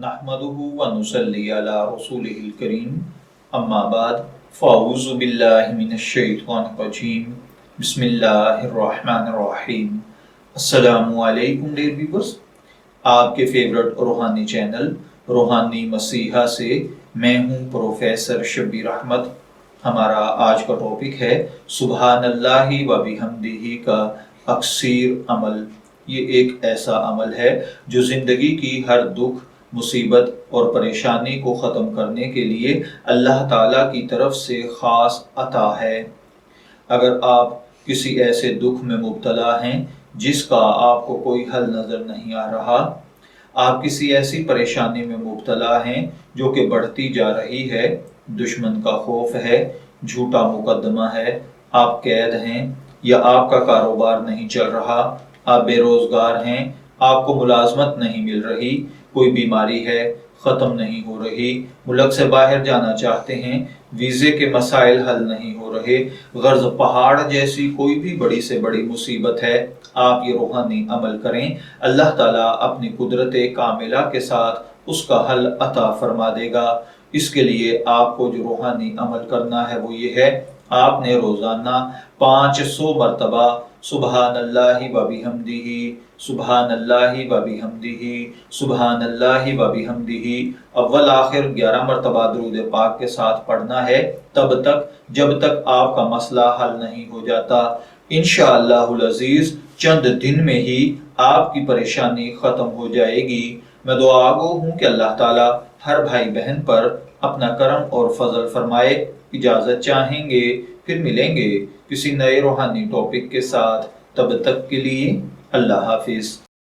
नहमदुहु व नुसल्ली अला रसूलिहिल करीम अम्मा बाद फ़अऊज़ु बिल्लाहि मिनश्शैतानिर रजीम बिस्मिल्लाहिर रहमानिर रहीम। अस्सलामु अलैकुम डियर व्यूअर्स, आपके फेवरेट रूहानी चैनल रूहानी मसीहा से मैं हूं प्रोफेसर शब्बीर अहमद। हमारा आज का टॉपिक है सुबहानल्लाहि व बिहम्दिही का अक्सीर अमल। ये एक ऐसा अमल है जो ज़िंदगी की हर दुख, मुसीबत और परेशानी को ख़त्म करने के लिए अल्लाह ताला की तरफ से ख़ास अता है। अगर आप किसी ऐसे दुख में मुब्तला हैं जिसका आपको कोई हल नज़र नहीं आ रहा, आप किसी ऐसी परेशानी में मुब्तला हैं जो कि बढ़ती जा रही है, दुश्मन का खौफ है, झूठा मुकदमा है, आप कैद हैं या आपका कारोबार नहीं चल रहा, आप बेरोज़गार हैं, आपको मुलाजमत नहीं मिल रही, कोई बीमारी है ख़त्म नहीं हो रही, मुल्क से बाहर जाना चाहते हैं, वीज़े के मसाइल हल नहीं हो रहे, गर्ज पहाड़ जैसी कोई भी बड़ी से बड़ी मुसीबत है, आप ये रूहानी अमल करें, अल्लाह ताला अपनी कुदरत कामिला के साथ उसका हल अता फरमा देगा। इसके लिए आपको जो रूहानी अमल करना है वो ये है, आपने रोज़ाना 500 मरतबा सुबहानल्लाहि व बिहम्दिही, सुबहानल्लाहि व बिहम्दिही, सुबहानल्लाहि व बिहम्दिही अव्वल आखिर 11 मरतबा दुरूद पाक के साथ पढ़ना है, तब तक जब तक आपका मसला हल नहीं हो जाता। इंशाअल्लाहुल अज़ीज़ चंद दिन में ही आपकी परेशानी ख़त्म हो जाएगी। मैं दुआगो हूँ कि अल्लाह ताला हर भाई बहन पर अपना करम और फजल फरमाए। इजाज़त चाहेंगे, फिर मिलेंगे किसी नए रूहानी टॉपिक के साथ। तब तक के लिए अल्लाह हाफिज़।